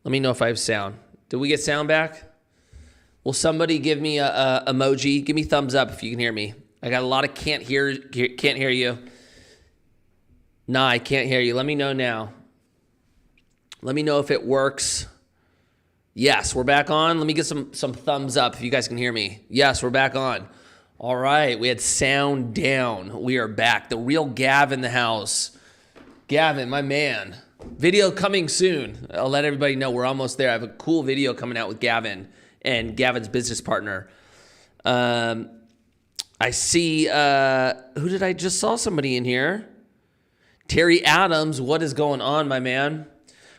Let me know if I have sound. Did we get sound back? Will somebody give me a emoji? Give me thumbs up if you can hear me. I got a lot of can't hear you. Nah, I can't hear you. Let me know now. Let me know if it works. Yes, we're back on. Let me get some thumbs up if you guys can hear me. Yes, we're back on. All right, we had sound down. We are back. The real Gav in the house. Gavin, my man. Video coming soon. I'll let everybody know we're almost there. I have a cool video coming out with Gavin and Gavin's business partner. I see, who did I just saw somebody in here? Terry Adams, what is going on, my man?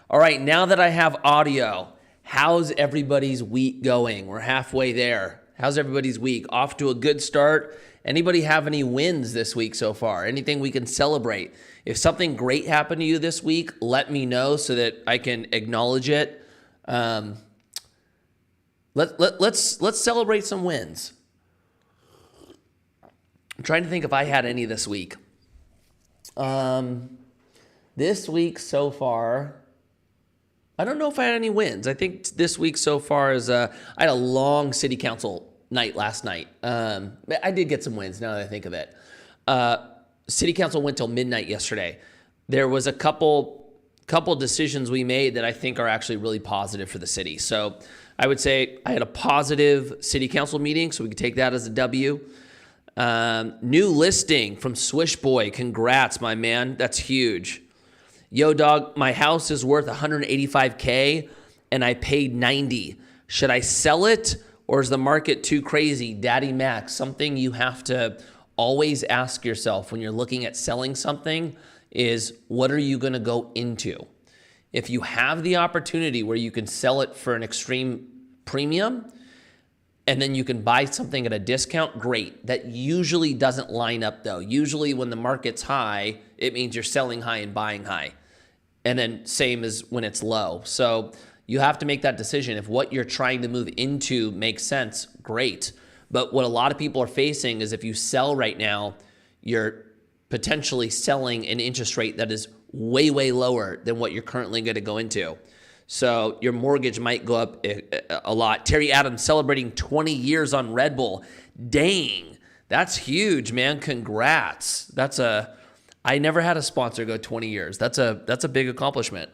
All right, now that I have audio, how's everybody's week going? We're halfway there. How's everybody's week? Off to a good start. Anybody have any wins this week so far? Anything we can celebrate? If something great happened to you this week, let me know so that I can acknowledge it. Let's celebrate some wins. I'm trying to think if I had any this week. This week so far, I don't know if I had any wins. I think this week so far is I had a long city council night last night. I did get some wins now that I think of it. City council went till midnight yesterday. There was a couple decisions we made that I think are actually really positive for the city. So I would say I had a positive city council meeting, so we could take that as a W. New listing from Swish Boy. Congrats, my man. That's huge. Yo, dog, my house is worth $185K and I paid $90. Should I sell it or is the market too crazy? Daddy Max, something you have to always ask yourself when you're looking at selling something is, what are you going to go into? If you have the opportunity where you can sell it for an extreme premium and then you can buy something at a discount, great. That usually doesn't line up though. Usually when the market's high, it means you're selling high and buying high. And then same as when it's low. So you have to make that decision. If what you're trying to move into makes sense, great. But what a lot of people are facing is if you sell right now, you're potentially selling an interest rate that is way, way lower than what you're currently going to go into. So your mortgage might go up a lot. Terry Adams celebrating 20 years on Red Bull. Dang, that's huge, man. Congrats. I never had a sponsor go 20 years. That's a big accomplishment.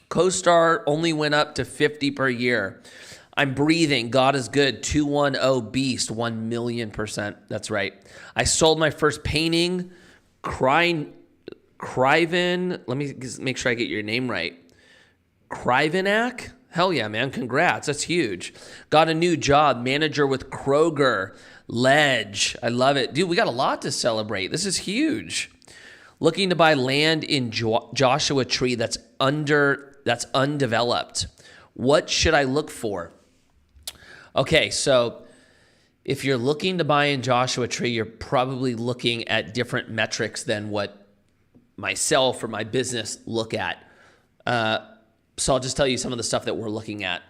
CoStar only went up to 50 per year. I'm breathing. God is good. 210 Beast. 1,000,000%. That's right. I sold my first painting. Criven. Let me make sure I get your name right. Crivenac? Hell yeah, man. Congrats. That's huge. Got a new job. Manager with Kroger. Ledge. I love it. Dude, we got a lot to celebrate. This is huge. Looking to buy land in Joshua Tree that's undeveloped. What should I look for? Okay, so if you're looking to buy in Joshua Tree, you're probably looking at different metrics than what myself or my business look at. So I'll just tell you some of the stuff that we're looking at.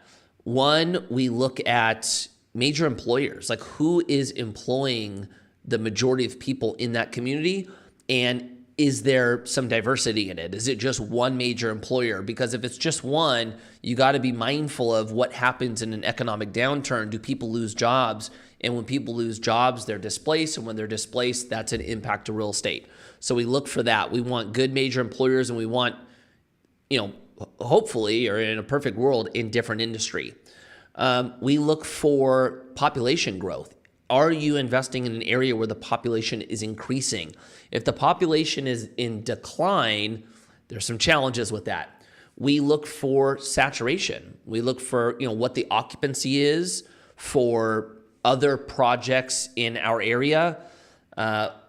One, we look at major employers, like who is employing the majority of people in that community, and is there some diversity in it? Is it just one major employer? Because if it's just one, you got to be mindful of what happens in an economic downturn. Do people lose jobs? And when people lose jobs, they're displaced. And when they're displaced, that's an impact to real estate. So we look for that. We want good major employers, and we want, hopefully, or in a perfect world, in different industry. We look for population growth. Are you investing in an area where the population is increasing? If the population is in decline, there's some challenges with that. We look for saturation. We look for, what the occupancy is for other projects in our area.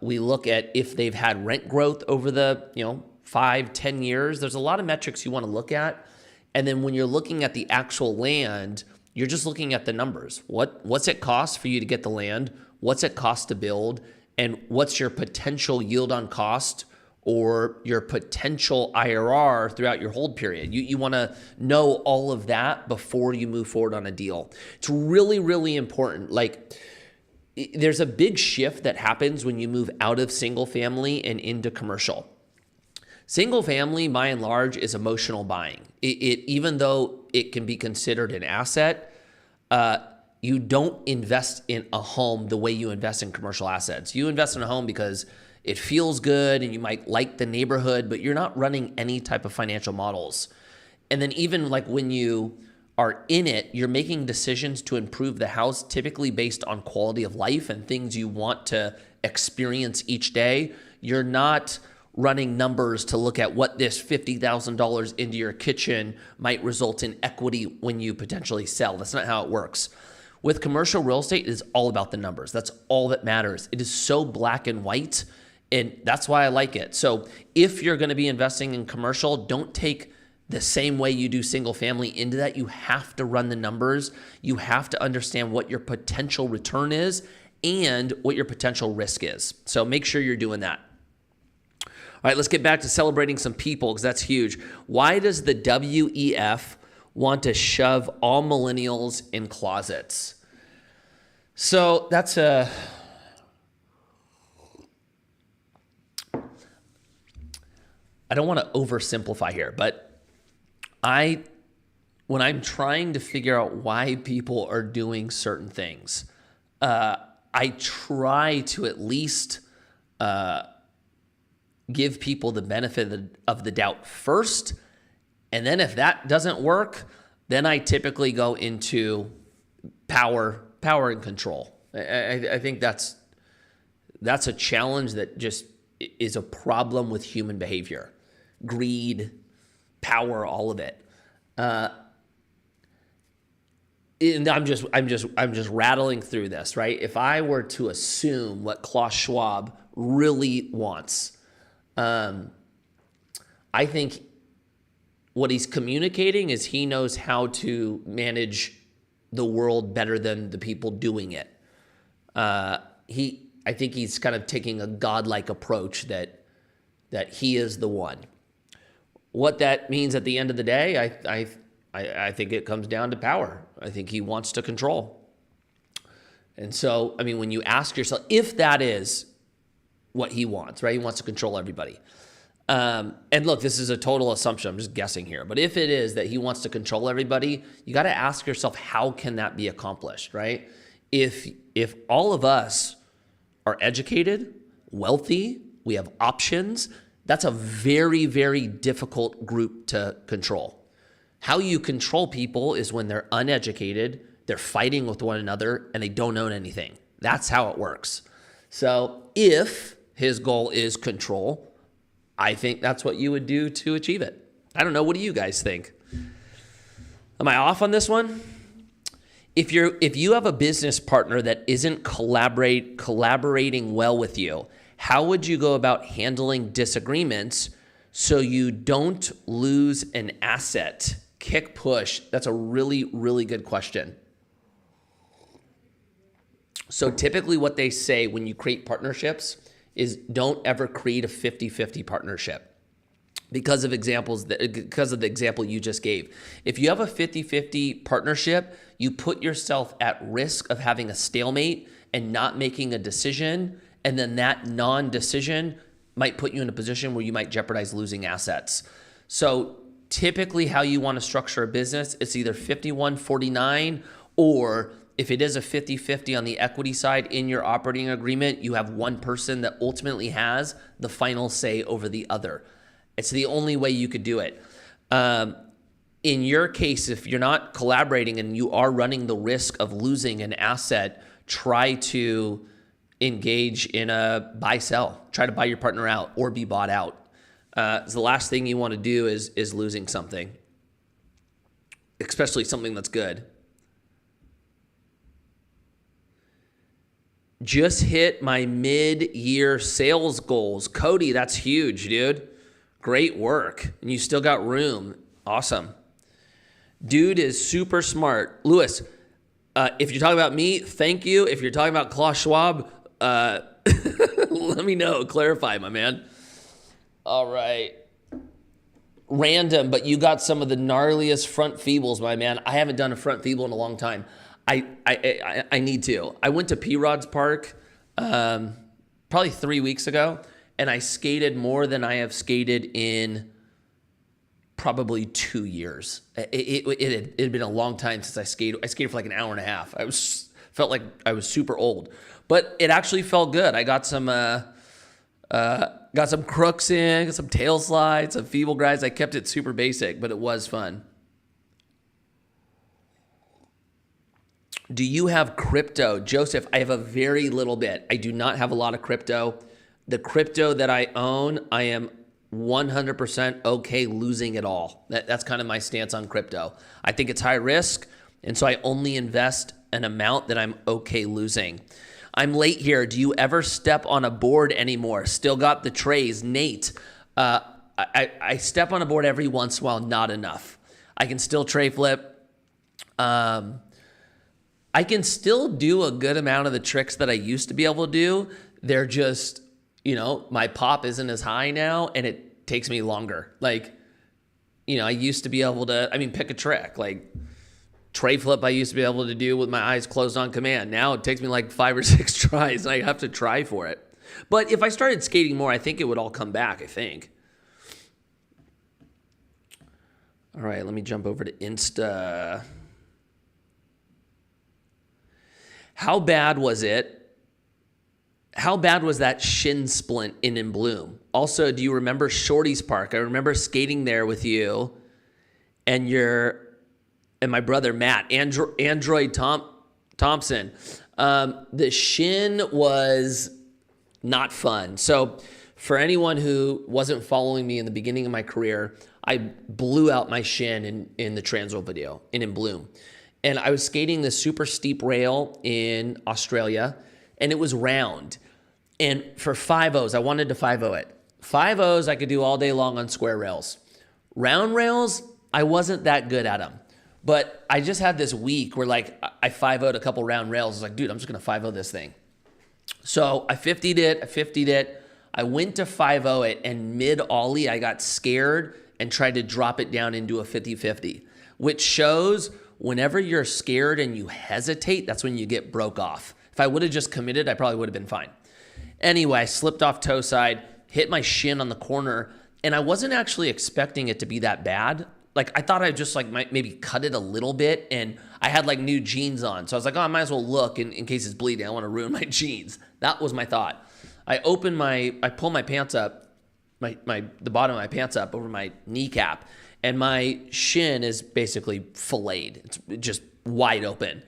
We look at if they've had rent growth over the, 5-10 years. There's a lot of metrics you want to look at. And then when you're looking at the actual land, you're just looking at the numbers. What's it cost for you to get the land? What's it cost to build? And what's your potential yield on cost or your potential IRR throughout your hold period? You want to know all of that before you move forward on a deal. It's really, really important. Like, there's a big shift that happens when you move out of single family and into commercial. Single family, by and large, is emotional buying. Even though it can be considered an asset, you don't invest in a home the way you invest in commercial assets. You invest in a home because it feels good and you might like the neighborhood, but you're not running any type of financial models. And then even like when you are in it, you're making decisions to improve the house, typically based on quality of life and things you want to experience each day. You're not running numbers to look at what this $50,000 into your kitchen might result in equity when you potentially sell. That's not how it works. With commercial real estate, it is all about the numbers. That's all that matters. It is so black and white, and that's why I like it. So if you're going to be investing in commercial, don't take the same way you do single family into that. You have to run the numbers. You have to understand what your potential return is and what your potential risk is. So make sure you're doing that. All right, let's get back to celebrating some people because that's huge. Why does the WEF want to shove all millennials in closets? So that's I don't want to oversimplify here, but when I'm trying to figure out why people are doing certain things, I try to at least give people the benefit of the doubt first. And then if that doesn't work, then I typically go into power and control. I think that's a challenge that just is a problem with human behavior. Greed, power, all of it. And I'm just rattling through this, right? If I were to assume what Klaus Schwab really wants, I think what he's communicating is he knows how to manage the world better than the people doing it. I think he's kind of taking a godlike approach that he is the one. What that means at the end of the day, I think it comes down to power. I think he wants to control. And so, I mean, when you ask yourself, if that is what he wants, right? He wants to control everybody. And look, this is a total assumption. I'm just guessing here. But if it is that he wants to control everybody, you got to ask yourself, how can that be accomplished, right? If all of us are educated, wealthy, we have options, that's a very, very difficult group to control. How you control people is when they're uneducated, they're fighting with one another, and they don't own anything. That's how it works. So if his goal is control, I think that's what you would do to achieve it. I don't know. What do you guys think? Am I off on this one? If you have a business partner that isn't collaborating well with you, how would you go about handling disagreements so you don't lose an asset? Kick, push. That's a really, really good question. So typically what they say when you create partnerships is don't ever create a 50-50 partnership because of the example you just gave. If you have a 50-50 partnership, you put yourself at risk of having a stalemate and not making a decision, and then that non-decision might put you in a position where you might jeopardize losing assets. So typically how you want to structure a business, it's either 51-49, or if it is a 50-50 on the equity side in your operating agreement, you have one person that ultimately has the final say over the other. It's the only way you could do it. In your case, if you're not collaborating and you are running the risk of losing an asset, try to engage in a buy-sell. Try to buy your partner out or be bought out. So the last thing you want to do is losing something, especially something that's good. Just hit my mid-year sales goals. Cody, that's huge, dude. Great work. And you still got room. Awesome. Dude is super smart. Lewis, if you're talking about me, thank you. If you're talking about Klaus Schwab, let me know. Clarify, my man. All right. Random, but you got some of the gnarliest front feebles, my man. I haven't done a front feeble in a long time. I need to. I went to P-Rod's Park probably 3 weeks ago, and I skated more than I have skated in probably 2 years. It had been a long time since I skated. I skated for like an hour and a half. Felt like I was super old, but it actually felt good. I got some crooks in, got some tail slides, some feeble grides. I kept it super basic, but it was fun. Do you have crypto? Joseph, I have a very little bit. I do not have a lot of crypto. The crypto that I own, I am 100% okay losing it all. That's kind of my stance on crypto. I think it's high risk, and so I only invest an amount that I'm okay losing. I'm late here. Do you ever step on a board anymore? Still got the trays. Nate, I step on a board every once in a while, not enough. I can still tray flip. I can still do a good amount of the tricks that I used to be able to do. They're just, my pop isn't as high now, and it takes me longer. Like, I used to be able to, pick a trick. Like, tray flip I used to be able to do with my eyes closed on command. Now it takes me like 5 or 6 tries, and I have to try for it. But if I started skating more, I think it would all come back, I think. All right, let me jump over to Insta. How bad was it? How bad was that shin splint in Bloom? Also, do you remember Shorty's Park? I remember skating there with you and my brother Matt, Android Thompson. The shin was not fun. So for anyone who wasn't following me in the beginning of my career, I blew out my shin in the Transworld video in Bloom. And I was skating this super steep rail in Australia, and it was round. And for 5-0s, I wanted to 5-0 it. 5-0s, I could do all day long on square rails. Round rails, I wasn't that good at them. But I just had this week where I 5-0'd a couple round rails. I was like, dude, I'm just going to 5-0 this thing. So I 50'd it. I went to 5-0 it, and mid-ollie, I got scared and tried to drop it down into a 50-50, which shows whenever you're scared and you hesitate, that's when you get broke off. If I would have just committed, I probably would have been fine. Anyway, I slipped off toe side, hit my shin on the corner, and I wasn't actually expecting it to be that bad. Like, I thought I'd just maybe cut it a little bit, and I had new jeans on. So I was like, I might as well look in case it's bleeding. I don't want to ruin my jeans. That was my thought. I pull my pants up, the bottom of my pants up over my kneecap, and my shin is basically filleted. It's just wide open.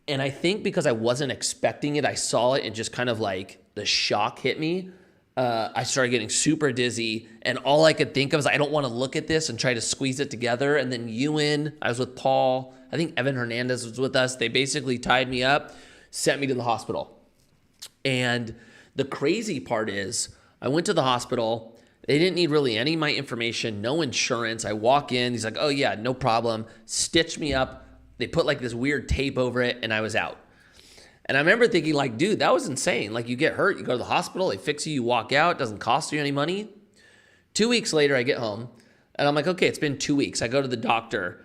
And I think because I wasn't expecting it, I saw it and just kind of the shock hit me. I started getting super dizzy, and all I could think of is I don't want to look at this and try to squeeze it together. And then I was with Paul. I think Evan Hernandez was with us. They basically tied me up, sent me to the hospital. And the crazy part is I went to the hospital. They didn't need really any of my information, no insurance. I walk in, he's like, oh yeah, no problem. Stitched me up. They put this weird tape over it, and I was out. And I remember thinking dude, that was insane. You get hurt, you go to the hospital, they fix you, you walk out, it doesn't cost you any money. 2 weeks later, I get home, and I'm like, okay, it's been 2 weeks. I go to the doctor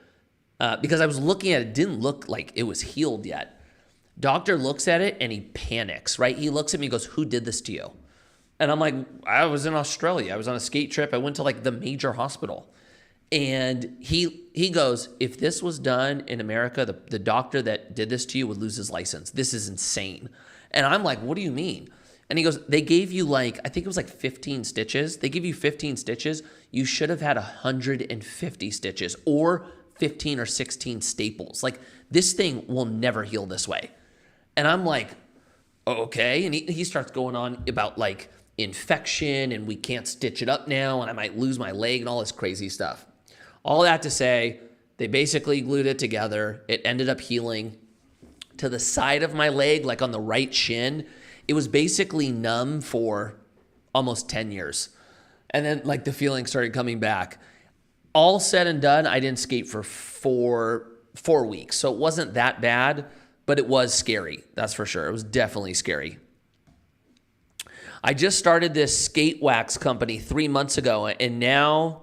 because I was looking at it, didn't look like it was healed yet. Doctor looks at it, and he panics, right? He looks at me and goes, who did this to you? And I'm like, I was in Australia. I was on a skate trip. I went to the major hospital. And he goes, if this was done in America, the doctor that did this to you would lose his license. This is insane. And I'm like, what do you mean? And he goes, they gave you I think it was 15 stitches. They give you 15 stitches. You should have had 150 stitches or 15 or 16 staples. This thing will never heal this way. And I'm like, okay. And he starts going on about infection, and we can't stitch it up now, and I might lose my leg and all this crazy stuff. All that to say, they basically glued it together. It ended up healing to the side of my leg, on the right shin. It was basically numb for almost 10 years. And then the feeling started coming back. All said and done, I didn't skate for four weeks. So it wasn't that bad, but it was scary. That's for sure. It was definitely scary. I just started this skate wax company 3 months ago, and now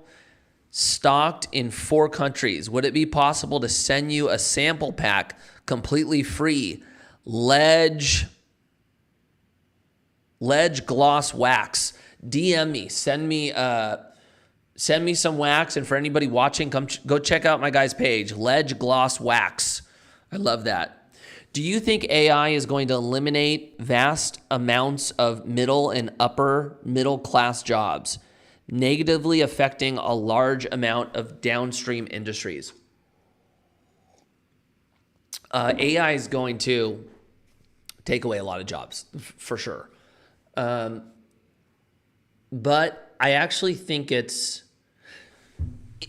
stocked in 4 countries. Would it be possible to send you a sample pack completely free? Ledge gloss wax. DM me, send me some wax. And for anybody watching, go check out my guy's page, Ledge Gloss Wax. I love that. Do you think AI is going to eliminate vast amounts of middle and upper middle class jobs, negatively affecting a large amount of downstream industries? AI is going to take away a lot of jobs, for sure. But I actually think it's,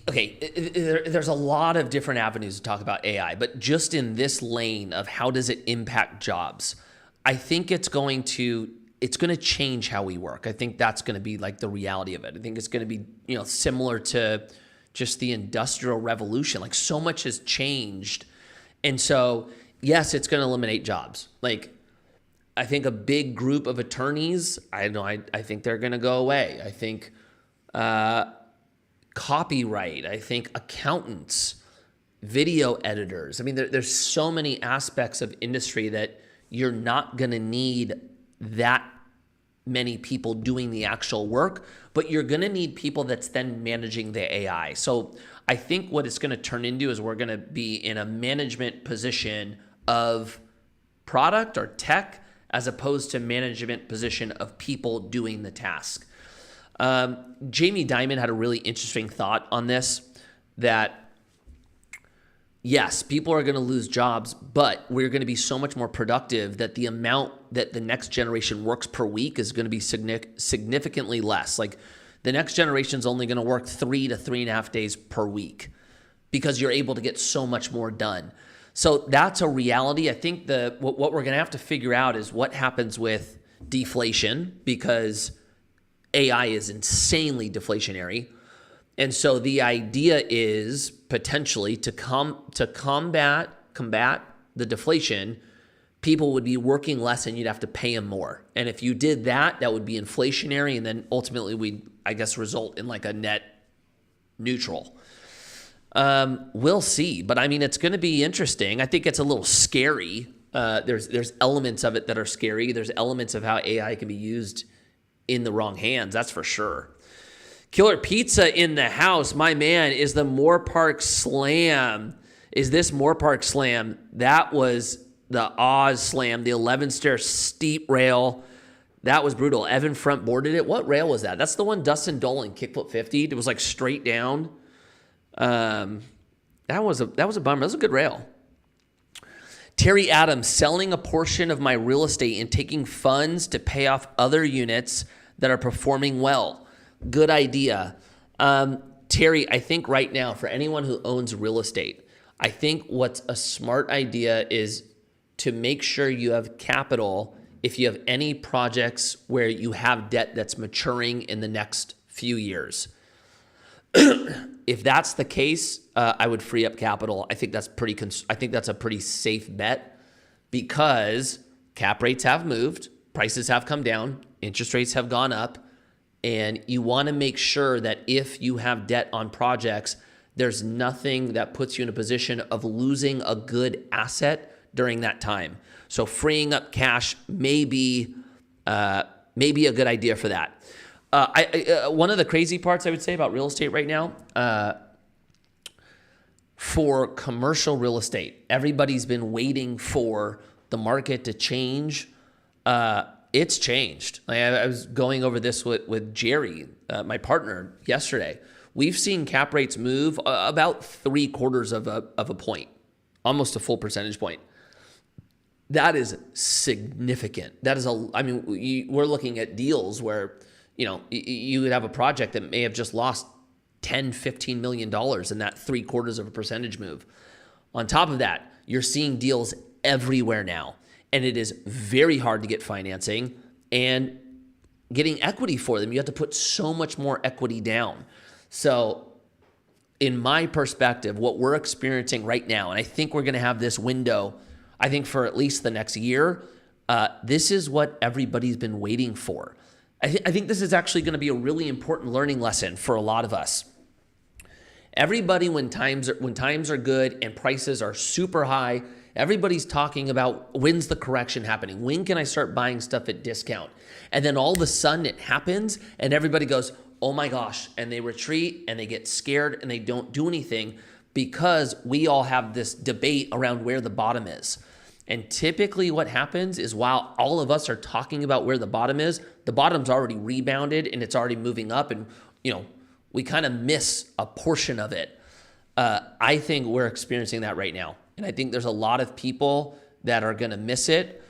okay, there's a lot of different avenues to talk about AI, but just in this lane of how does it impact jobs, I think it's going to change how we work. I think that's going to be like the reality of it. I think it's going to be, similar to just the Industrial Revolution. Like, so much has changed. And so, yes, it's going to eliminate jobs. Like, I think a big group of attorneys, I think they're going to go away. I think copyright, I think accountants, video editors. I mean, there's so many aspects of industry that you're not going to need that many people doing the actual work, but you're going to need people that's then managing the AI. So I think what it's going to turn into is we're going to be in a management position of product or tech as opposed to management position of people doing the task. Jamie Dimon had a really interesting thought on this, that yes, people are going to lose jobs, but we're going to be so much more productive that the amount that the next generation works per week is going to be significantly less. Like, the next generation is only going to work 3 to 3.5 days per week because you're able to get so much more done. So that's a reality. I think what we're going to have to figure out is what happens with deflation, because AI is insanely deflationary. And so the idea is potentially to combat the deflation, people would be working less and you'd have to pay them more. And if you did that, that would be inflationary, and then ultimately we'd, I guess, result in like a net neutral. We'll see. But I mean, it's going to be interesting. I think it's a little scary. There's elements of it that are scary. There's elements of how AI can be used in the wrong hands. That's for sure. Killer Pizza in the house. My man, is the Moore Park Slam. Is this Moore Park Slam? That was the Oz Slam, the 11-stair steep rail. That was brutal. Evan front boarded it. What rail was that? That's the one Dustin Dolan kickflip 50. It was like straight down. That was a bummer. That was a good rail. Terry Adams, selling a portion of my real estate and taking funds to pay off other units that are performing well. Good idea. Terry, I think right now, for anyone who owns real estate, I think what's a smart idea is to make sure you have capital if you have any projects where you have debt that's maturing in the next few years. If that's the case, I would free up capital. I think that's a pretty safe bet, because cap rates have moved, prices have come down, interest rates have gone up, and you want to make sure that if you have debt on projects, there's nothing that puts you in a position of losing a good asset during that time. So freeing up cash may be a good idea for that. One of the crazy parts I would say about real estate right now, for commercial real estate, everybody's been waiting for the market to change. It's changed. I was going over this with Jerry, my partner, yesterday. We've seen cap rates move about 3/4 of a point, almost a full percentage point. That is significant. We're looking at deals where, you would have a project that may have just lost $10, $15 million in that 3/4 of a percentage move. On top of that, you're seeing deals everywhere now, and it is very hard to get financing and getting equity for them. You have to put so much more equity down. So in my perspective, what we're experiencing right now, and I think we're going to have this window, I think for at least the next year, this is what everybody's been waiting for. I think this is actually going to be a really important learning lesson for a lot of us. Everybody, when times are good and prices are super high Everybody's talking about when's the correction happening? When can I start buying stuff at discount? And then all of a sudden it happens and everybody goes, oh my gosh, and they retreat and they get scared and they don't do anything because we all have this debate around where the bottom is. And typically what happens is while all of us are talking about where the bottom is, the bottom's already rebounded and it's already moving up, and we kind of miss a portion of it. I think we're experiencing that right now. And I think there's a lot of people that are going to miss it.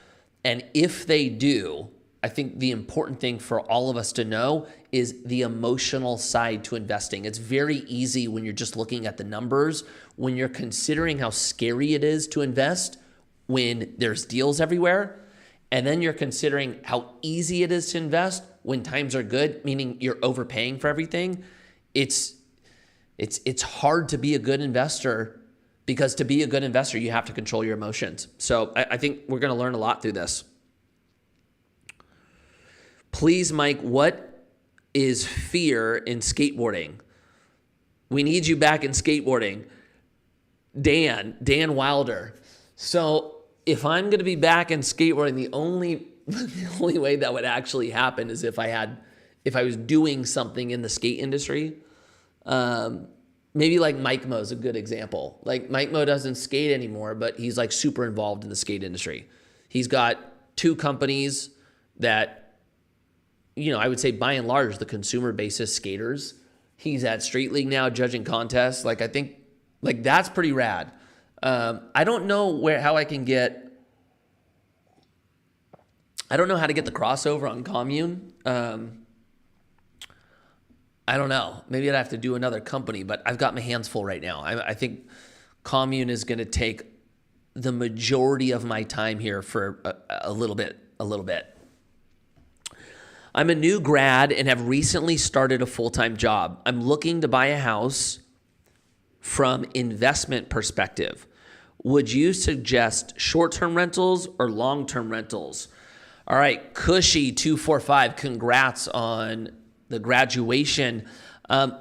And if they do, I think the important thing for all of us to know is the emotional side to investing. It's very easy when you're just looking at the numbers, when you're considering how scary it is to invest when there's deals everywhere, and then you're considering how easy it is to invest when times are good, meaning you're overpaying for everything. It's hard to be a good investor, because to be a good investor, you have to control your emotions. So I think we're going to learn a lot through this. Please, Mike, what is fear in skateboarding? We need you back in skateboarding. Dan Wilder. So if I'm going to be back in skateboarding, the only way that would actually happen is if I was doing something in the skate industry. Maybe like Mike Mo is a good example. Like Mike Mo doesn't skate anymore, but he's like super involved in the skate industry. He's got 2 companies that, I would say by and large, the consumer basis skaters. He's at Street League now judging contests. I think that's pretty rad. I don't know how to get the crossover on Commune. I don't know. Maybe I'd have to do another company, but I've got my hands full right now. I think Commune is going to take the majority of my time here for a little bit. I'm a new grad and have recently started a full-time job. I'm looking to buy a house from investment perspective. Would you suggest short-term rentals or long-term rentals? All right, Cushy 245, congrats on the graduation.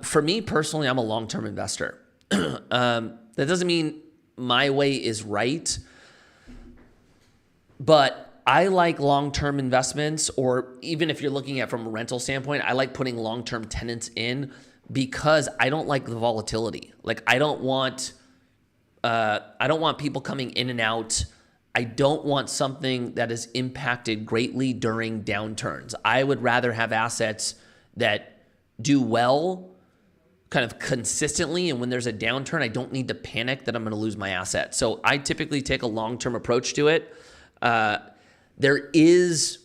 For me personally, I'm a long-term investor. That doesn't mean my way is right, but I like long-term investments, or even if you're looking at it from a rental standpoint, I like putting long-term tenants in because I don't like the volatility. I don't want people coming in and out. I don't want something that is impacted greatly during downturns. I would rather have assets that do well kind of consistently, and when there's a downturn, I don't need to panic that I'm going to lose my asset. So I typically take a long-term approach to it. There is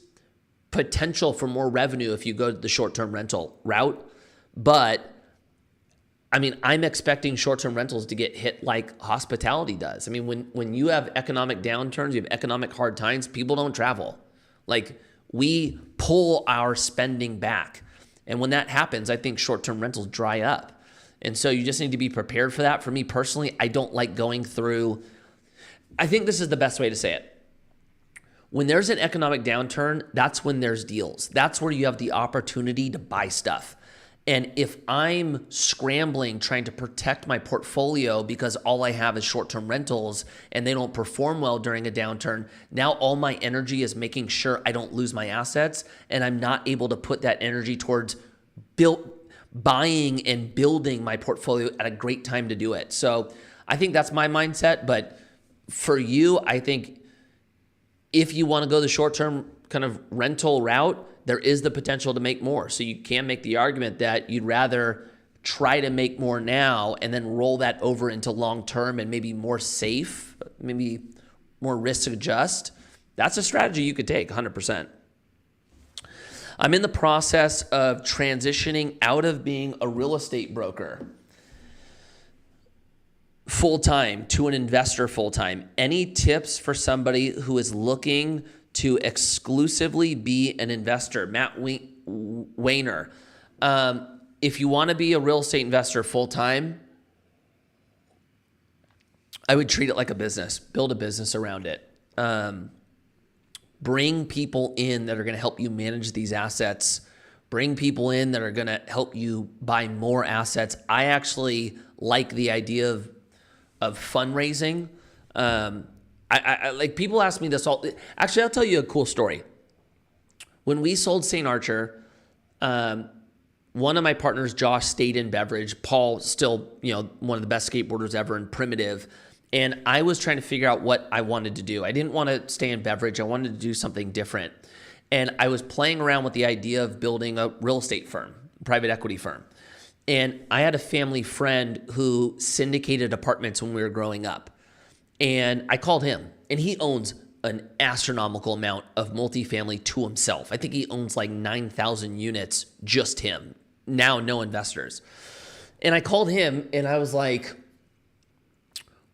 potential for more revenue if you go the short-term rental route, but I'm expecting short-term rentals to get hit like hospitality does. When you have economic downturns, you have economic hard times, people don't travel. We pull our spending back. And when that happens, I think short-term rentals dry up. And so you just need to be prepared for that. For me personally, I don't like going through, I think this is the best way to say it. When there's an economic downturn, that's when there's deals. That's where you have the opportunity to buy stuff. And if I'm scrambling, trying to protect my portfolio because all I have is short-term rentals and they don't perform well during a downturn, now all my energy is making sure I don't lose my assets, and I'm not able to put that energy towards buying and building my portfolio at a great time to do it. So I think that's my mindset. But for you, I think if you want to go the short-term kind of rental route, there is the potential to make more. So you can make the argument that you'd rather try to make more now and then roll that over into long-term and maybe more safe, maybe more risk adjust. That's a strategy you could take 100%. I'm in the process of transitioning out of being a real estate broker full-time to an investor full-time. Any tips for somebody who is looking to exclusively be an investor? Matt Wayner. If you want to be a real estate investor full-time, I would treat it like a business. Build a business around it. Bring people in that are going to help you manage these assets. Bring people in that are going to help you buy more assets. I actually like the idea of fundraising. I like people ask me this all. Actually, I'll tell you a cool story. When we sold St. Archer, one of my partners, Josh, stayed in beverage. Paul, still, one of the best skateboarders ever in primitive. And I was trying to figure out what I wanted to do. I didn't want to stay in beverage. I wanted to do something different. And I was playing around with the idea of building a real estate firm, private equity firm. And I had a family friend who syndicated apartments when we were growing up. And I called him, and he owns an astronomical amount of multifamily to himself. I think he owns like 9,000 units, just him. Now, no investors. And I called him, and I was like,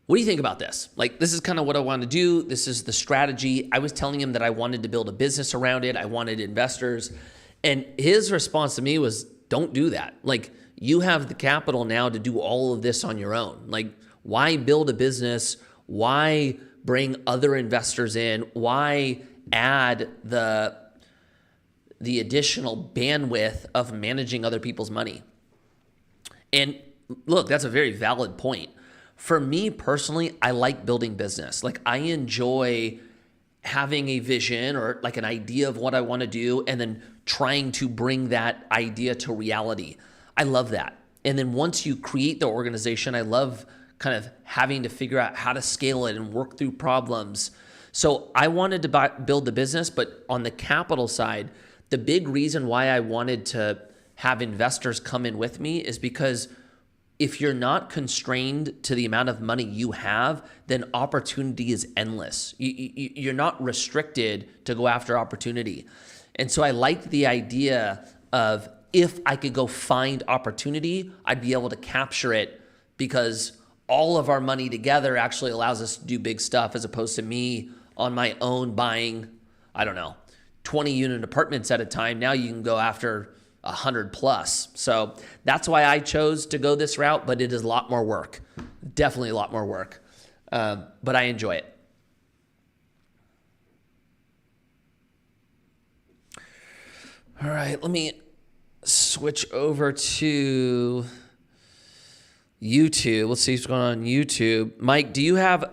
what do you think about this? Like, this is kind of what I want to do. This is the strategy. I was telling him that I wanted to build a business around it. I wanted investors. And his response to me was, don't do that. Like, you have the capital now to do all of this on your own. Like, why build a business? Why bring other investors in? Why add the additional bandwidth of managing other people's money? And look, that's a very valid point. For me personally, I like building business. Like, I enjoy having a vision or like an idea of what I want to do and then trying to bring that idea to reality. I love that. And then once you create the organization, I love kind of having to figure out how to scale it and work through problems. So I wanted to build the business, but on the capital side, the big reason why I wanted to have investors come in with me is because if you're not constrained to the amount of money you have, then opportunity is endless. You're not restricted to go after opportunity. And so I liked the idea of if I could go find opportunity, I'd be able to capture it because all of our money together actually allows us to do big stuff as opposed to me on my own buying, 20 unit apartments at a time. Now you can go after 100 plus. So that's why I chose to go this route, but it is a lot more work. Definitely a lot more work. But I enjoy it. All right, let me switch over to YouTube. Let's see what's going on YouTube. Mike, do you have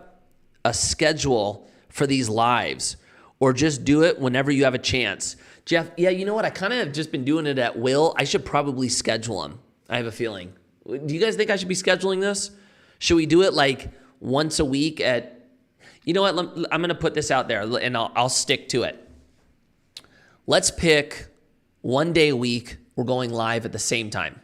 a schedule for these lives or just do it whenever you have a chance? Jeff, yeah, you know what? I kind of have just been doing it at will. I should probably schedule them. I have a feeling. Do you guys think I should be scheduling this? Should we do it like once a week at, you know what? I'm going to put this out there and I'll stick to it. Let's pick one day a week. We're going live at the same time.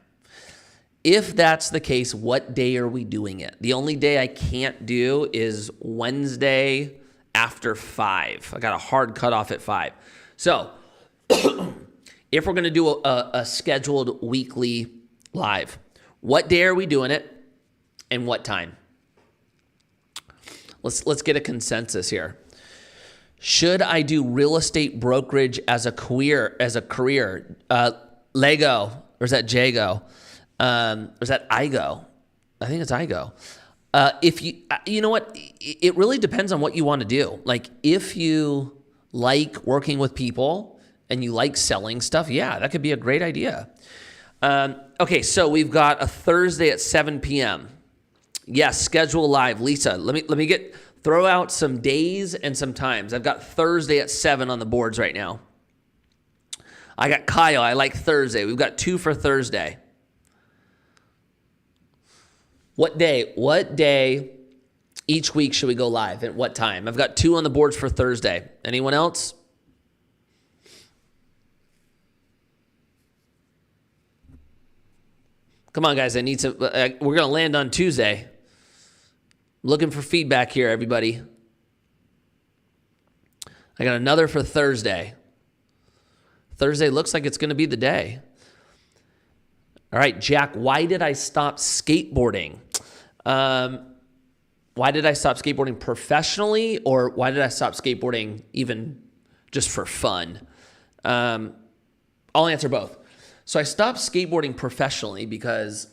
If that's the case, what day are we doing it? The only day I can't do is Wednesday after 5. I got a hard cutoff at 5. So if we're going to do a scheduled weekly live, what day are we doing it and what time? Let's get a consensus here. Should I do real estate brokerage as a career? Lego, or is that Jago? Or is that Igo? I think it's Igo. If you know what? It really depends on what you want to do. Like if you like working with people and you like selling stuff, yeah, that could be a great idea. Okay, so we've got a Thursday at 7 p.m. Yes, schedule live. Lisa, let me throw out some days and some times. I've got Thursday at 7 on the boards right now. I got Kyle. I like Thursday. We've got 2 for Thursday. What day each week should we go live? At what time? I've got 2 on the boards for Thursday. Anyone else? Come on, guys. I need some. We're going to land on Tuesday. Looking for feedback here, everybody. I got another for Thursday. Thursday looks like it's going to be the day. All right, Jack, why did I stop skateboarding? Why did I stop skateboarding professionally, or why did I stop skateboarding even just for fun? I'll answer both. So I stopped skateboarding professionally because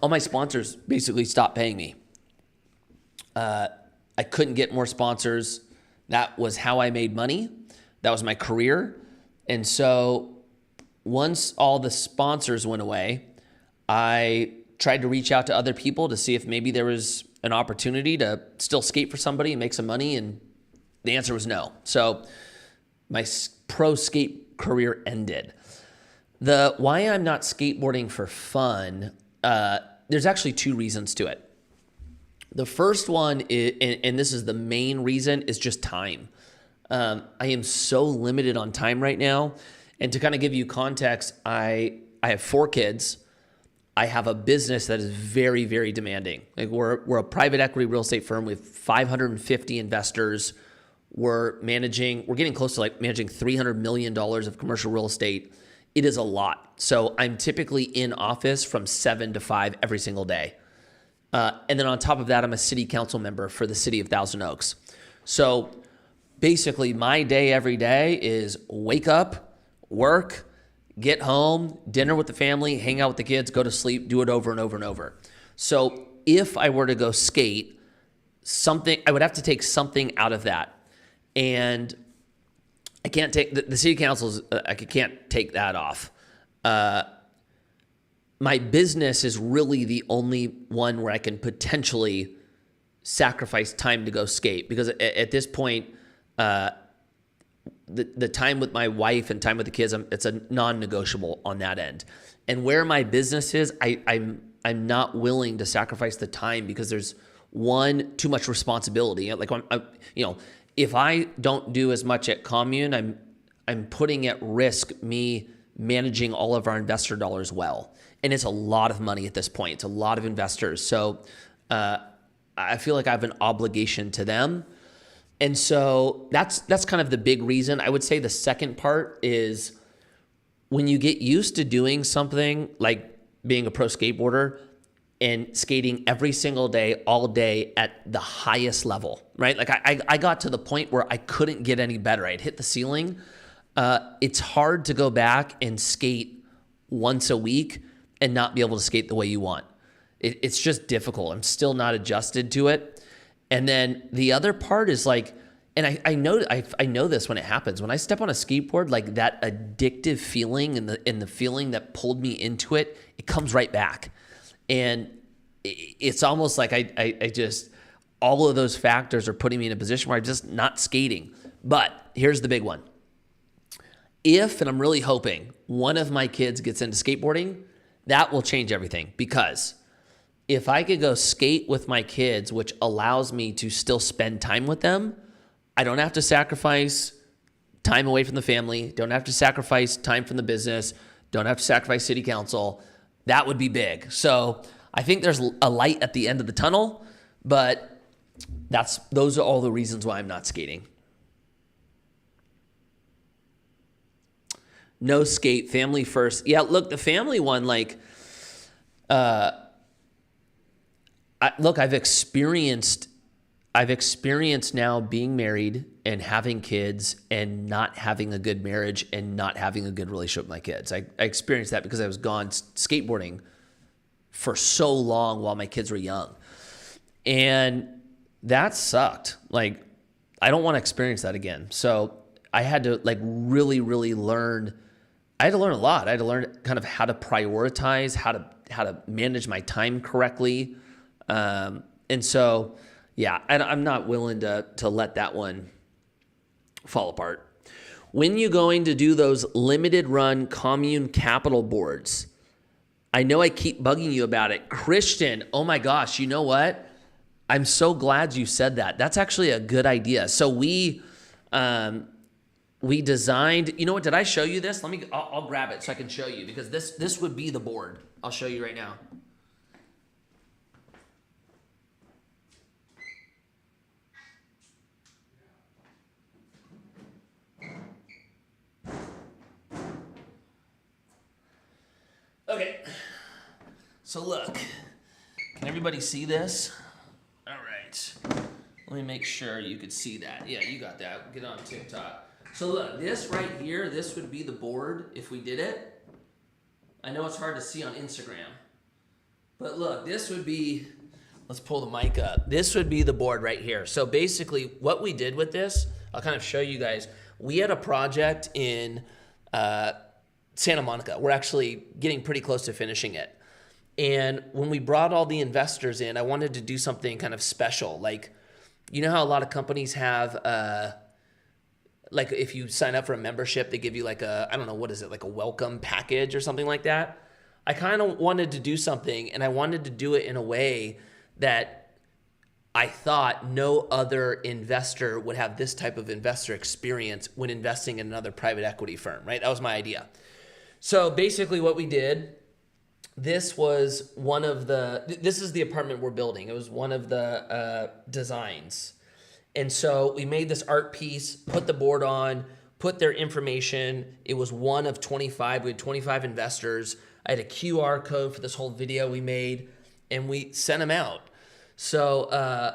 all my sponsors basically stopped paying me. I couldn't get more sponsors. That was how I made money. That was my career. And so once all the sponsors went away, I tried to reach out to other people to see if maybe there was an opportunity to still skate for somebody and make some money? And the answer was no. So my pro skate career ended. The why I'm not skateboarding for fun, there's actually two reasons to it. The first one is, and this is the main reason, is just time. I am so limited on time right now. And to kind of give you context, I have 4 kids. I have a business that is very, very demanding. Like we're a private equity real estate firm with 550 investors. We're getting close to like managing $300 million of commercial real estate. It is a lot. So I'm typically in office from 7 to 5 every single day. And then on top of that, I'm a city council member for the city of Thousand Oaks. So basically my day every day is wake up, work, get home, dinner with the family, hang out with the kids, go to sleep, do it over and over and over. So if I were to go skate, I would have to take something out of that. And I can't take the city councils. I can't take that off. My business is really the only one where I can potentially sacrifice time to go skate, because at this point, the time with my wife and time with the kids, it's a non-negotiable on that end. And where my business is, I'm not willing to sacrifice the time, because there's too much responsibility. Like if I don't do as much at commune, I'm putting at risk me managing all of our investor dollars well. And it's a lot of money at this point. It's a lot of investors. So I feel like I have an obligation to them. And so that's kind of the big reason. I would say the second part is when you get used to doing something like being a pro skateboarder and skating every single day, all day at the highest level, right? Like I got to the point where I couldn't get any better. I'd hit the ceiling. It's hard to go back and skate once a week and not be able to skate the way you want. It's just difficult. I'm still not adjusted to it. And then the other part is like, and I know this when it happens. When I step on a skateboard, like that addictive feeling and the feeling that pulled me into it, it comes right back. And it's almost like I just, all of those factors are putting me in a position where I'm just not skating. But here's the big one. If, and I'm really hoping, one of my kids gets into skateboarding, that will change everything. Because if I could go skate with my kids, which allows me to still spend time with them, I don't have to sacrifice time away from the family, don't have to sacrifice time from the business, don't have to sacrifice city council. That would be big. So I think there's a light at the end of the tunnel, but those are all the reasons why I'm not skating. No skate, family first. Yeah, look, the family one, like, I've experienced now being married and having kids and not having a good marriage and not having a good relationship with my kids. I experienced that because I was gone skateboarding for so long while my kids were young. And that sucked. Like, I don't want to experience that again. So I had to like really, really learn. I had to learn a lot. I had to learn kind of how to prioritize, how to manage my time correctly. And so, yeah, I'm not willing to let that one fall apart. When you going to do those limited run commune capital boards? I know I keep bugging you about it. Christian, oh my gosh, you know what? I'm so glad you said that. That's actually a good idea. So we designed, you know what, did I show you this? I'll grab it so I can show you, because this would be the board. I'll show you right now. Okay, so look, can everybody see this? All right, let me make sure you could see that. Yeah, you got that. Get on TikTok. So look, this right here, this would be the board if we did it. I know it's hard to see on Instagram, but look, this would be, let's pull the mic up. This would be the board right here. So basically what we did with this, I'll kind of show you guys. We had a project in Santa Monica. We're actually getting pretty close to finishing it. And when we brought all the investors in, I wanted to do something kind of special. Like, you know how a lot of companies have, like if you sign up for a membership, they give you like a, I don't know, what is it, like a welcome package or something like that. I kind of wanted to do something, and I wanted to do it in a way that I thought no other investor would have this type of investor experience when investing in another private equity firm, right? That was my idea. So basically what we did, this is the apartment we're building. It was one of the designs. And so we made this art piece, put the board on, put their information. It was one of 25. We had 25 investors. I had a QR code for this whole video we made, and we sent them out. So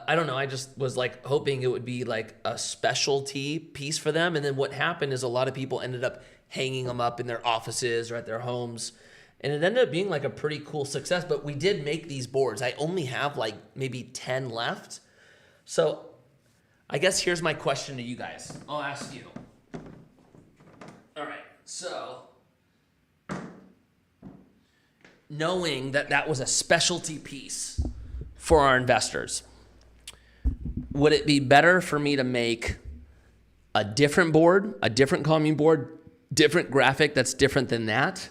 I don't know. I just was like hoping it would be like a specialty piece for them. And then what happened is a lot of people ended up hanging them up in their offices or at their homes. And it ended up being like a pretty cool success. But we did make these boards. I only have like maybe 10 left. So I guess here's my question to you guys. I'll ask you. All right. So knowing that that was a specialty piece for our investors, would it be better for me to make a different board, a different commune board, different graphic that's different than that,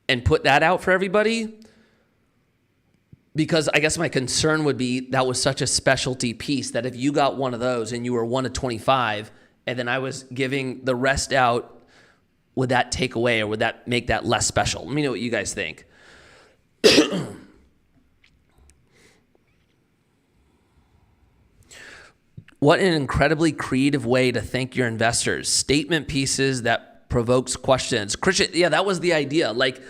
and put that out for everybody? Because I guess my concern would be that was such a specialty piece that if you got one of those and you were one of 25 and then I was giving the rest out, would that take away or would that make that less special? Let me know what you guys think. What an incredibly creative way to thank your investors. Statement pieces that provokes questions. Christian, yeah, that was the idea. Like,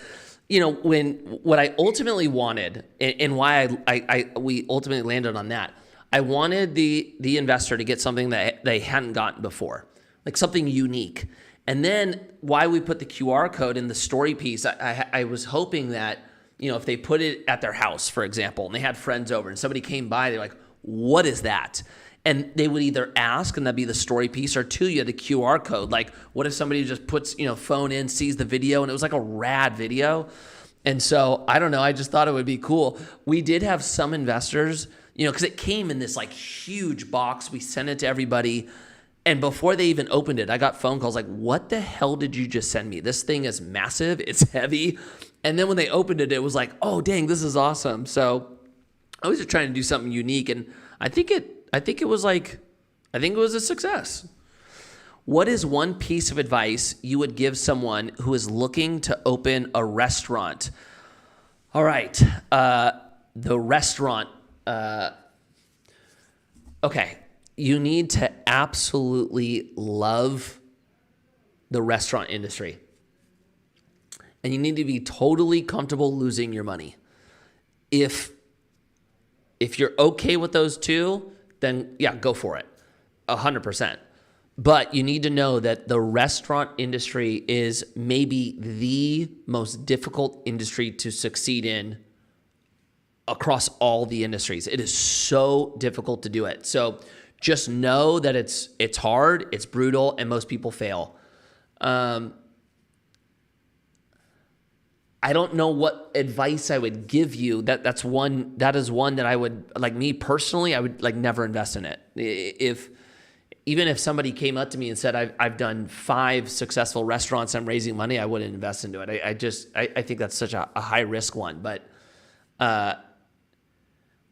you know, what I ultimately wanted and why we ultimately landed on that, I wanted the investor to get something that they hadn't gotten before, like something unique. And then why we put the QR code in the story piece, I was hoping that, you know, if they put it at their house, for example, and they had friends over and somebody came by, they're like, what is that? And they would either ask, and that'd be the story piece, or two, you had the QR code. Like, what if somebody just puts, you know, phone in, sees the video, and it was like a rad video? And so, I don't know, I just thought it would be cool. We did have some investors, you know, because it came in this like huge box. We sent it to everybody. And before they even opened it, I got phone calls like, what the hell did you just send me? This thing is massive. It's heavy. And then when they opened it, it was like, oh, dang, this is awesome. So I was just trying to do something unique. And I think it was a success. What is one piece of advice you would give someone who is looking to open a restaurant? All right. The restaurant. Okay. You need to absolutely love the restaurant industry. And you need to be totally comfortable losing your money. If you're okay with those two, then yeah, go for it, 100%. But you need to know that the restaurant industry is maybe the most difficult industry to succeed in across all the industries. It is so difficult to do it. So just know that it's hard, it's brutal, and most people fail. I don't know what advice I would give you. That is one that I would, like, me personally, I would like never invest in it. Even if somebody came up to me and said, I've done 5 successful restaurants, I'm raising money, I wouldn't invest into it. I think that's such a high risk one. But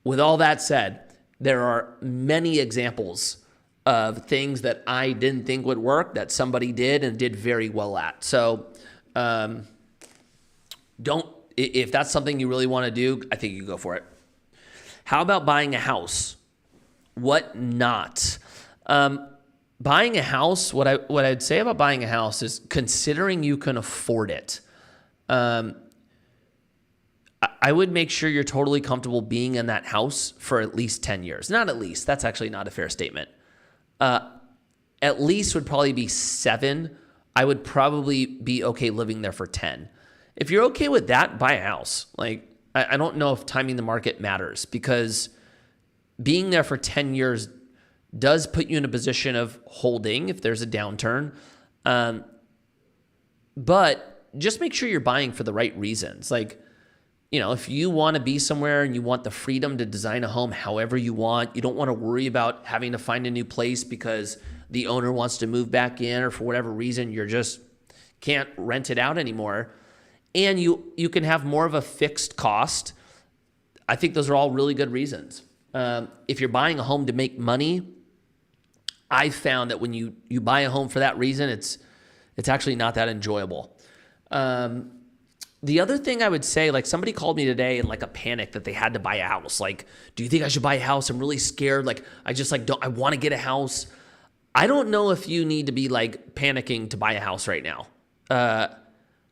with all that said, there are many examples of things that I didn't think would work that somebody did and did very well at. So, if that's something you really want to do, I think you go for it. How about buying a house? What not? Buying a house, what I'd say about buying a house is considering you can afford it. I would make sure you're totally comfortable being in that house for at least 10 years. Not at least. That's actually not a fair statement. At least would probably be 7. I would probably be okay living there for 10. If you're okay with that, buy a house. Like, I don't know if timing the market matters, because being there for 10 years does put you in a position of holding if there's a downturn. But just make sure you're buying for the right reasons. Like, if you want to be somewhere and you want the freedom to design a home however you want, you don't want to worry about having to find a new place because the owner wants to move back in, or for whatever reason you're just can't rent it out anymore, and you can have more of a fixed cost. I think those are all really good reasons. If you're buying a home to make money, I found that when you buy a home for that reason, it's actually not that enjoyable. The other thing I would say, like, somebody called me today in like a panic that they had to buy a house. Like, do you think I should buy a house? I'm really scared. Like, I want to get a house. I don't know if you need to be like panicking to buy a house right now.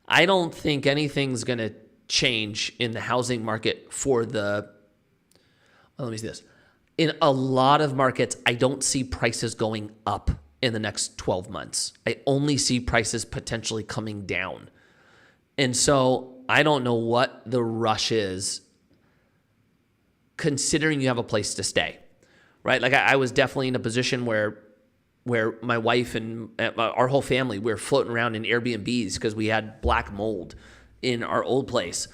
I don't think anything's going to change in the housing market let me see this. In a lot of markets, I don't see prices going up in the next 12 months. I only see prices potentially coming down. And so I don't know what the rush is, considering you have a place to stay, right? Like, I was definitely in a position where my wife and our whole family, we were floating around in Airbnbs because we had black mold in our old place.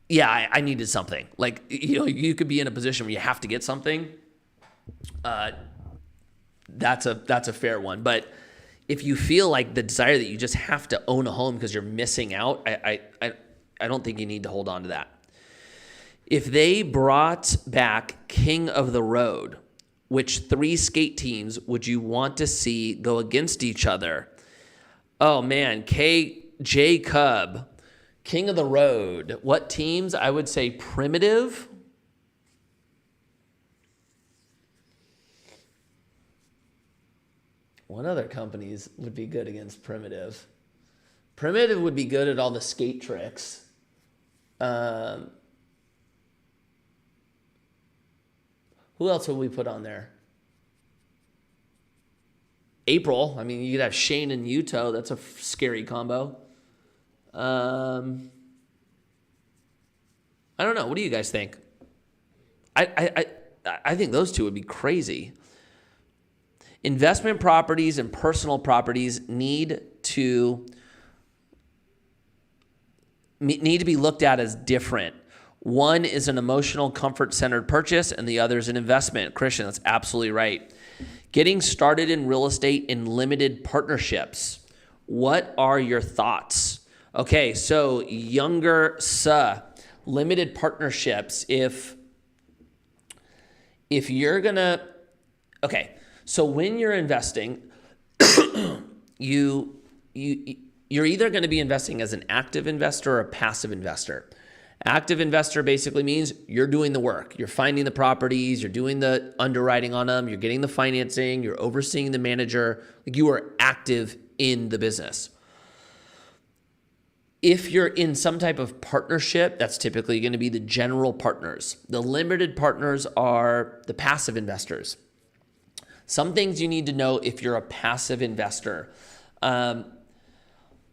Yeah, I needed something. Like, you could be in a position where you have to get something. That's a fair one. But if you feel like the desire that you just have to own a home because you're missing out, I don't think you need to hold on to that. If they brought back King of the Road, which 3 skate teams would you want to see go against each other? Oh man, J Cub, King of the Road. What teams? I would say Primitive. What other companies would be good against Primitive? Primitive would be good at all the skate tricks. Who else would we put on there? April. I mean, you could have Shin and Yuto. That's a scary combo. I don't know. What do you guys think? I think those two would be crazy. Investment properties and personal properties need to be looked at as different. One is an emotional, comfort-centered purchase, and the other is an investment. Christian, that's absolutely right. Getting started in real estate in limited partnerships. What are your thoughts? Okay, so younger limited partnerships. If you're gonna, okay, so when you're investing, you're either going to be investing as an active investor or a passive investor. Active investor basically means you're doing the work. You're finding the properties, you're doing the underwriting on them, you're getting the financing, you're overseeing the manager. Like, you are active in the business. If you're in some type of partnership, that's typically going to be the general partners. The limited partners are the passive investors. Some things you need to know if you're a passive investor. I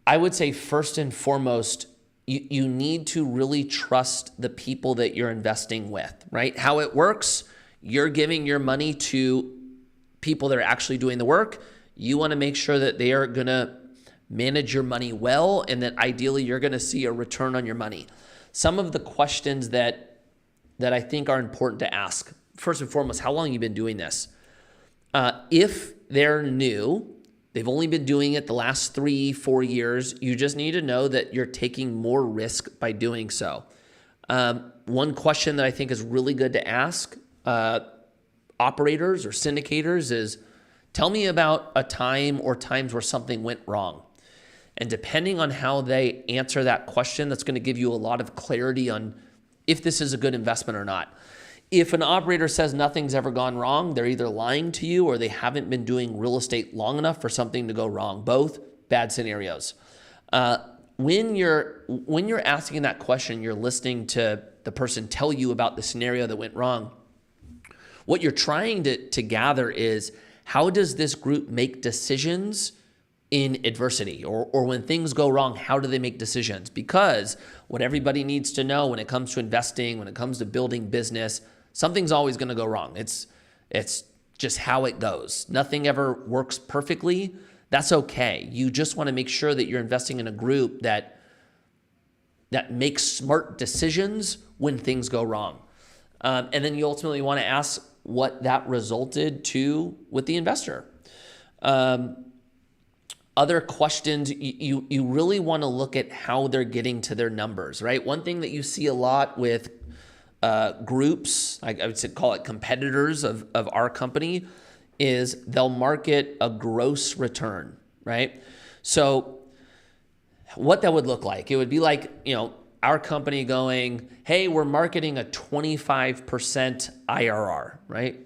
would say first and foremost, you need to really trust the people that you're investing with, right? How it works, you're giving your money to people that are actually doing the work. You want to make sure that they are going to manage your money well, and that ideally you're going to see a return on your money. Some of the questions that I think are important to ask, first and foremost, how long have you been doing this? If they're new, they've only been doing it the last 3-4 years, you just need to know that you're taking more risk by doing so. One question that I think is really good to ask operators or syndicators is, tell me about a time or times where something went wrong. And depending on how they answer that question, that's going to give you a lot of clarity on if this is a good investment or not. If an operator says nothing's ever gone wrong, they're either lying to you or they haven't been doing real estate long enough for something to go wrong. Both bad scenarios. When you're asking that question, you're listening to the person tell you about the scenario that went wrong. What you're trying to gather is, how does this group make decisions in adversity, or when things go wrong, how do they make decisions? Because what everybody needs to know when it comes to investing, when it comes to building business, something's always going to go wrong. It's just how it goes. Nothing ever works perfectly. That's okay. You just want to make sure that you're investing in a group that that make smart decisions when things go wrong. And then you ultimately want to ask what that resulted to with the investor. Other questions, you really want to look at how they're getting to their numbers, right? One thing that you see a lot with groups, I would say call it competitors of our company, is they'll market a gross return, right? So what that would look like, it would be like, our company going, hey, we're marketing a 25% IRR, right?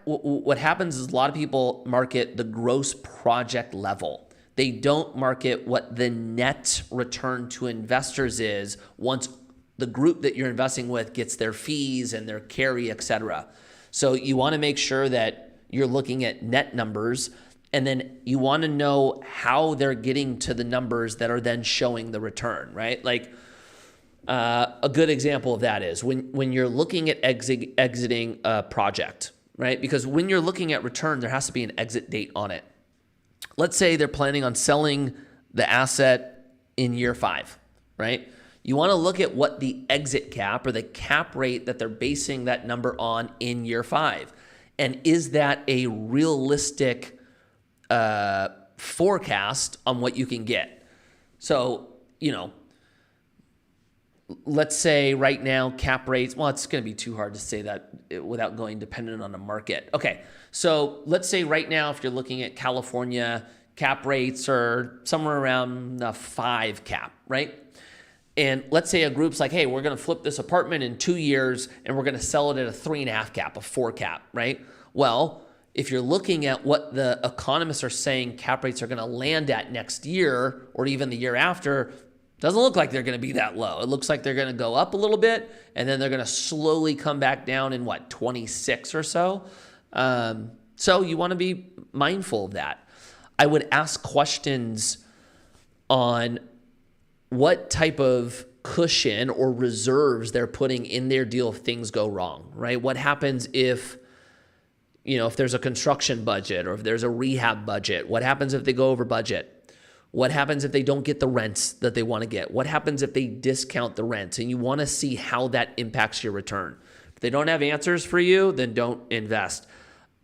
What happens is a lot of people market the gross project level. They don't market what the net return to investors is once the group that you're investing with gets their fees and their carry, et cetera. So you want to make sure that you're looking at net numbers, and then you want to know how they're getting to the numbers that are then showing the return, right? Like a good example of that is when you're looking at exiting a project, right? Because when you're looking at return, there has to be an exit date on it. Let's say they're planning on selling the asset in year 5, right? You want to look at what the exit cap or the cap rate that they're basing that number on in year 5. And is that a realistic forecast on what you can get? So, let's say right now cap rates, well, it's going to be too hard to say that without going dependent on the market. Okay, so let's say right now if you're looking at California, cap rates are somewhere around a 5 cap, right? And let's say a group's like, hey, we're going to flip this apartment in 2 years and we're going to sell it at a 3.5 cap, a 4 cap, right? Well, if you're looking at what the economists are saying cap rates are going to land at next year or even the year after, doesn't look like they're going to be that low. It looks like they're going to go up a little bit and then they're going to slowly come back down in 26 or so. So you want to be mindful of that. I would ask questions on what type of cushion or reserves they're putting in their deal if things go wrong, right? What happens if there's a construction budget or if there's a rehab budget? What happens if they go over budget? What happens if they don't get the rents that they want to get? What happens if they discount the rents? And you want to see how that impacts your return. If they don't have answers for you, then don't invest.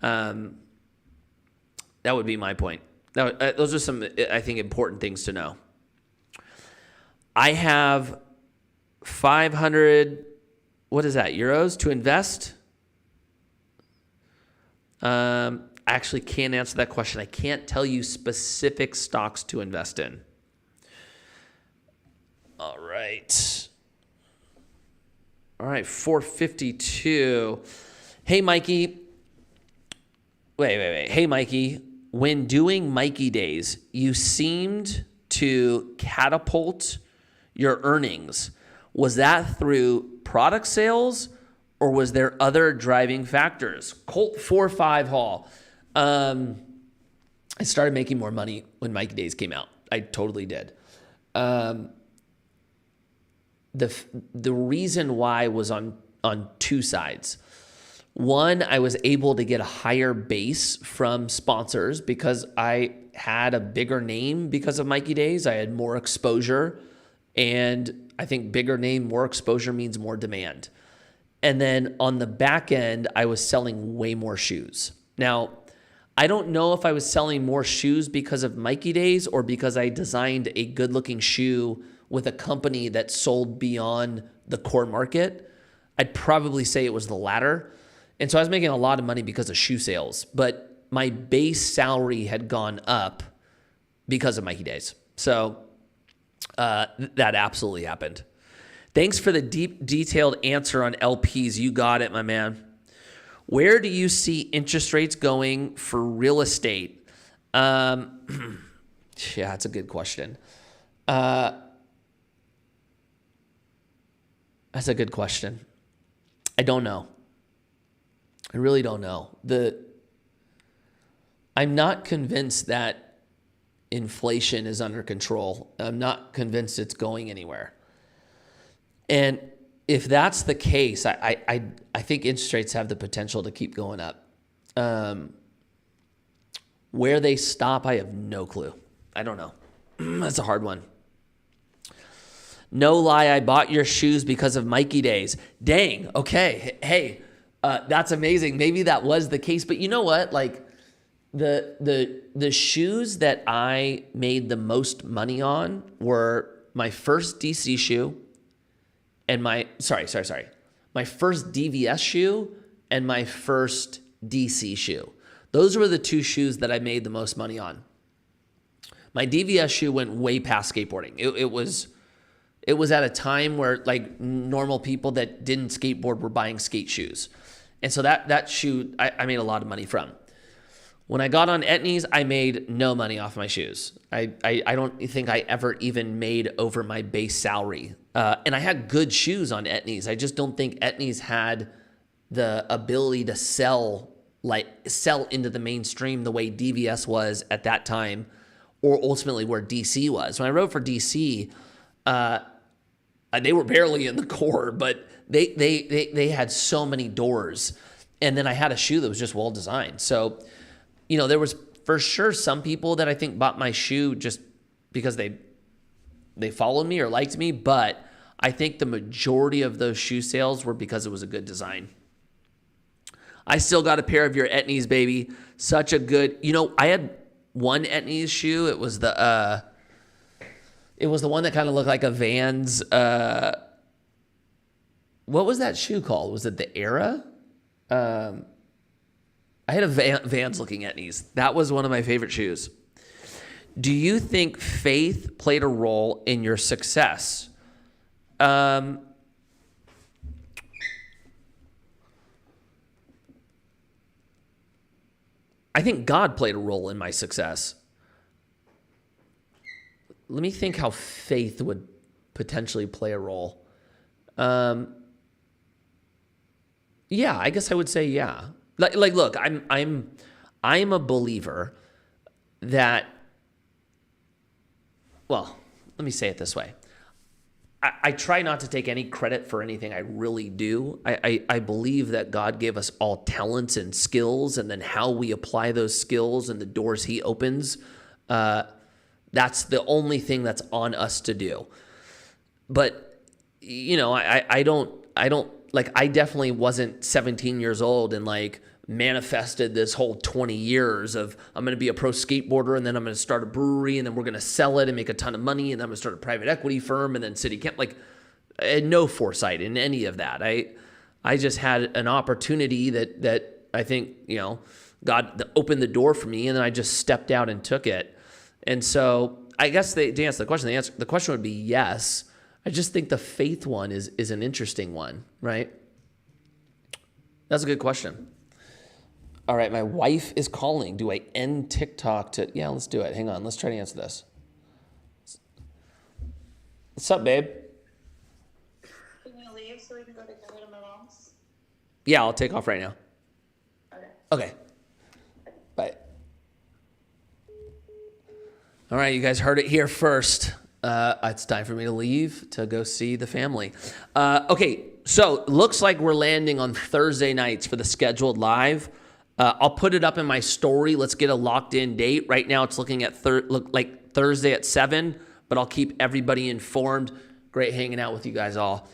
That would be my point. Now, those are some, I think, important things to know. I have 500, what is that, euros to invest? I actually can't answer that question. I can't tell you specific stocks to invest in. All right. 452. Hey, Mikey. Wait. Hey, Mikey. When doing Mikey Days, you seemed to catapult your earnings. Was that through product sales or was there other driving factors? Colt 4-5 Hall. I started making more money when Mikey Days came out. I totally did. The reason why was on two sides. One, I was able to get a higher base from sponsors because I had a bigger name because of Mikey Days. I had more exposure, and I think bigger name, more exposure means more demand. And then on the back end, I was selling way more shoes. Now, I don't know if I was selling more shoes because of Mikey Days or because I designed a good-looking shoe with a company that sold beyond the core market. I'd probably say it was the latter. And so I was making a lot of money because of shoe sales, but my base salary had gone up because of Mikey Days. So that absolutely happened. Thanks for the deep, detailed answer on LPs. You got it, my man. Where do you see interest rates going for real estate? Yeah, that's a good question. That's a good question. I don't know. I really don't know. I'm not convinced that inflation is under control. I'm not convinced it's going anywhere. And if that's the case, I think interest rates have the potential to keep going up. Where they stop, I have no clue. I don't know. That's a hard one. No lie, I bought your shoes because of Mikey Days. Dang, okay. Hey, that's amazing. Maybe that was the case. But you know what? Like the shoes that I made the most money on were my first DC shoe and my first DVS shoe and my first DC shoe. Those were the two shoes that I made the most money on. My DVS shoe went way past skateboarding. It was at a time where like normal people that didn't skateboard were buying skate shoes. And so that shoe I made a lot of money from. When I got on Etnies, I made no money off my shoes. I don't think I ever even made over my base salary. And I had good shoes on Etnies. I just don't think Etnies had the ability to sell into the mainstream the way DVS was at that time, or ultimately where DC was. When I rode for DC, they were barely in the core, but they had so many doors. And then I had a shoe that was just well designed. So, you know, there was for sure some people that I think bought my shoe just because they followed me or liked me, but I think the majority of those shoe sales were because it was a good design. I still got a pair of your Etnies, baby. Such a good, you know, I had one Etnies shoe. It was the one that kind of looked like a Vans. What was that shoe called? Was it the Era? I had a Vans looking Etnies. That was one of my favorite shoes. Do you think faith played a role in your success? I think God played a role in my success. Let me think how faith would potentially play a role. Yeah, I guess I would say yeah. Like, look, I'm a believer that. Well, let me say it this way. I try not to take any credit for anything I really do. I believe that God gave us all talents and skills, and then how we apply those skills and the doors He opens. That's the only thing that's on us to do. But you know, I don't like, I definitely wasn't 17 years old and like manifested this whole 20 years of I'm going to be a pro skateboarder and then I'm going to start a brewery and then we're going to sell it and make a ton of money and then I'm going to start a private equity firm and then city camp. Like, I had no foresight in any of that. I just had an opportunity that I think, you know, God opened the door for me and then I just stepped out and took it. And so I guess to answer the question, the question would be yes. I just think the faith one is an interesting one, right? That's a good question. All right, my wife is calling. Do I end TikTok to... Yeah, let's do it. Hang on. Let's try to answer this. What's up, babe? Can you leave so we can go together to my mom's? Yeah, I'll take off right now. Okay. Bye. All right, you guys heard it here first. It's time for me to leave to go see the family. Okay, so looks like we're landing on Thursday nights for the scheduled live. I'll put it up in my story. Let's get a locked-in date. Right now, it's looking at Thursday at 7, but I'll keep everybody informed. Great hanging out with you guys all.